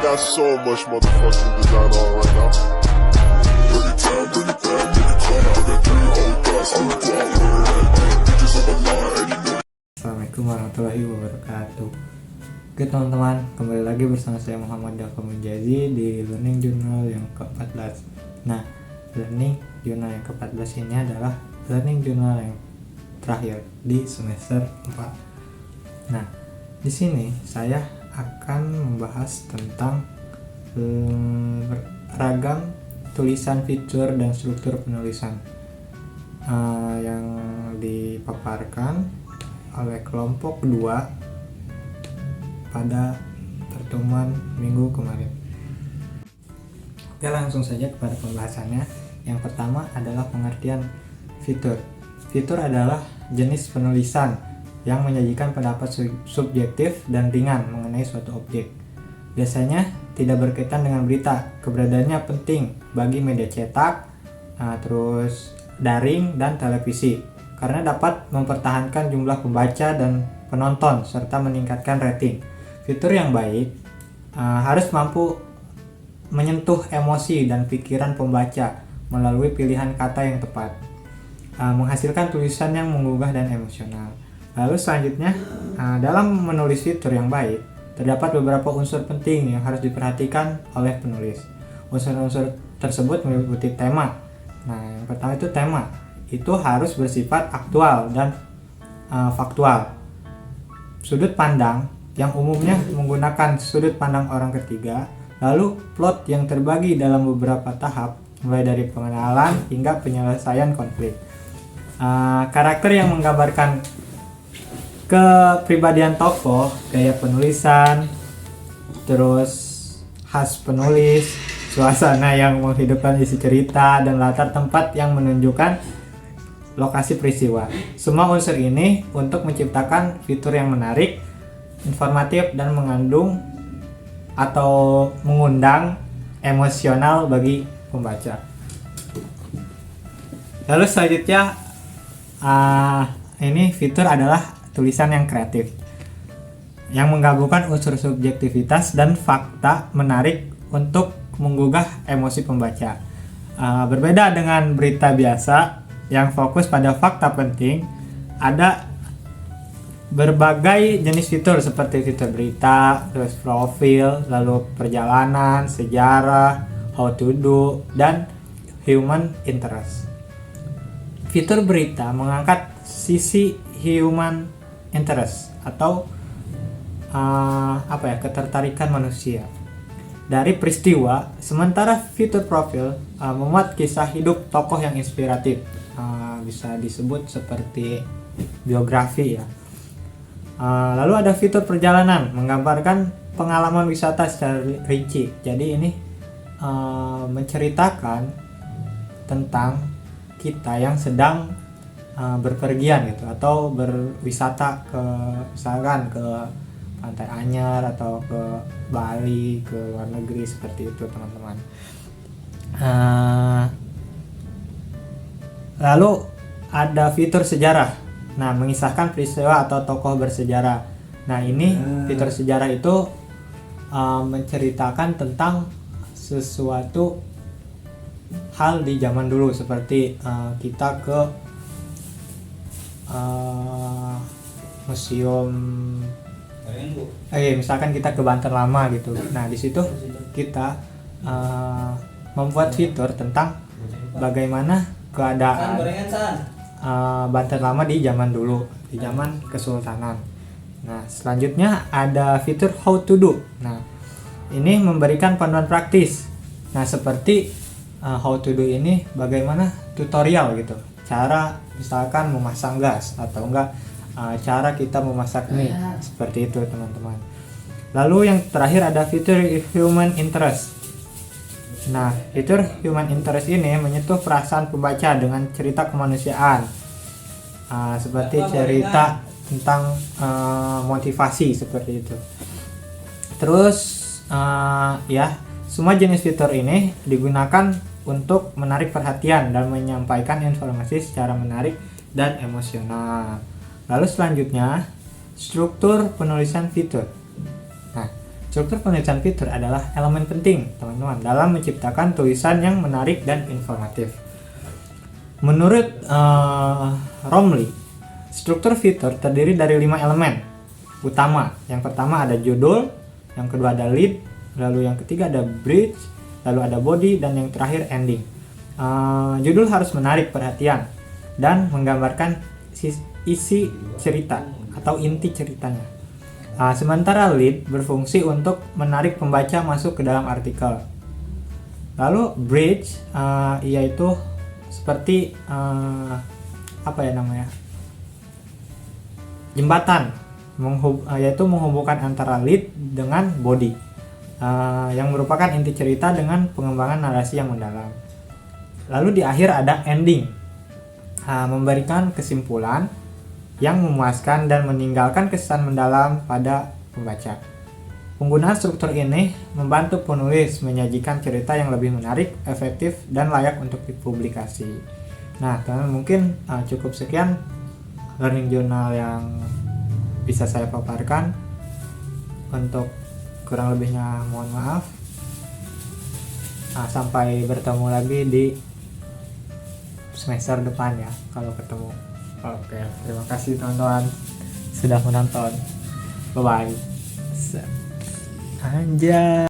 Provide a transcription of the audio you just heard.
got so much motherfucking design on right now. Bring it down, bring it down, nigga, come out, got 3 old guys, I'm the guap, bitches on the line, and you know. Assalamualaikum warahmatullahi wabarakatuh. Oke teman-teman, kembali lagi bersama saya Muhammad Dava Munjazi di Learning Journal yang ke-14. Nah, Learning Journal yang ke-14 ini adalah Learning Journal yang terakhir di semester 4. Nah, di sini saya akan membahas tentang ragam tulisan, fitur, dan struktur penulisan yang dipaparkan oleh kelompok 2 pada pertemuan minggu kemarin. Oke, langsung saja kepada pembahasannya. Yang pertama adalah pengertian fitur. Fitur adalah jenis penulisan yang menyajikan pendapat subjektif dan ringan mengenai suatu objek. Biasanya tidak berkaitan dengan berita. Keberadaannya penting bagi media cetak, terus daring dan televisi, karena dapat mempertahankan jumlah pembaca dan penonton serta meningkatkan rating. Fitur yang baik harus mampu menyentuh emosi dan pikiran pembaca melalui pilihan kata yang tepat, menghasilkan tulisan yang menggugah dan emosional. Lalu selanjutnya, dalam menulis fitur yang baik, terdapat beberapa unsur penting yang harus diperhatikan oleh penulis. Unsur-unsur tersebut meliputi tema. Nah, yang pertama itu tema. Itu harus bersifat aktual dan faktual. Sudut pandang yang umumnya menggunakan sudut pandang orang ketiga. Lalu plot yang terbagi dalam beberapa tahap, mulai dari pengenalan hingga penyelesaian konflik. Karakter yang menggambarkan kepribadian tokoh, gaya penulisan, terus khas penulis, suasana yang menghidupkan isi cerita, dan latar tempat yang menunjukkan lokasi peristiwa. Semua unsur ini untuk menciptakan fitur yang menarik, informatif, dan mengandung atau mengundang emosional bagi pembaca. Lalu selanjutnya, ini fitur adalah tulisan yang kreatif yang menggabungkan unsur subjektivitas dan fakta menarik untuk menggugah emosi pembaca. Berbeda dengan berita biasa yang fokus pada fakta penting, ada berbagai jenis fitur seperti fitur berita, terus profil, lalu perjalanan, sejarah, how to do, dan human interest. Fitur berita mengangkat sisi human interest atau ketertarikan manusia dari peristiwa, sementara fitur profil memuat kisah hidup tokoh yang inspiratif, bisa disebut seperti biografi ya. Lalu ada fitur perjalanan, menggambarkan pengalaman wisata secara rinci. Jadi ini menceritakan tentang kita yang sedang berpergian gitu, atau berwisata ke misalkan ke Pantai Anyar atau ke Bali, ke luar negeri, seperti itu teman-teman. Lalu ada fitur sejarah. Nah, mengisahkan peristiwa atau tokoh bersejarah. Nah, ini fitur sejarah itu menceritakan tentang sesuatu hal di zaman dulu, seperti kita ke museum, misalkan kita ke Banten Lama gitu. Nah, di situ kita membuat fitur tentang bagaimana keadaan Banten Lama di zaman dulu, di zaman Kesultanan. Nah, selanjutnya ada fitur how to do. Nah, ini memberikan panduan praktis. Nah, seperti how to do ini bagaimana tutorial gitu, cara misalkan memasang gas atau enggak cara kita memasak mie, seperti itu teman-teman. Lalu yang terakhir ada fitur human interest. Nah, fitur human interest ini menyentuh perasaan pembaca dengan cerita kemanusiaan, seperti cerita tentang motivasi, seperti itu. Terus semua jenis fitur ini digunakan untuk menarik perhatian dan menyampaikan informasi secara menarik dan emosional. Lalu selanjutnya, struktur penulisan fitur. Nah, Struktur penulisan fitur adalah elemen penting, teman-teman, dalam menciptakan tulisan yang menarik dan informatif. Menurut Romli, struktur fitur terdiri dari 5 elemen utama. Yang pertama ada judul, yang kedua ada lead, lalu yang ketiga ada bridge, lalu ada body, dan yang terakhir ending. Judul harus menarik perhatian dan menggambarkan isi cerita atau inti ceritanya. Sementara lead berfungsi untuk menarik pembaca masuk ke dalam artikel. Lalu bridge yaitu seperti jembatan, yaitu menghubungkan antara lead dengan body, yang merupakan inti cerita dengan pengembangan narasi yang mendalam. Lalu di akhir ada ending, memberikan kesimpulan yang memuaskan dan meninggalkan kesan mendalam pada pembaca. Penggunaan struktur ini membantu penulis menyajikan cerita yang lebih menarik, efektif, dan layak untuk dipublikasi. Nah, teman-teman, mungkin cukup sekian learning journal yang bisa saya paparkan. Untuk kurang lebihnya mohon maaf. Sampai bertemu lagi di semester depan ya, kalau ketemu. Oke, terima kasih teman-teman sudah menonton. Bye bye. Anjay.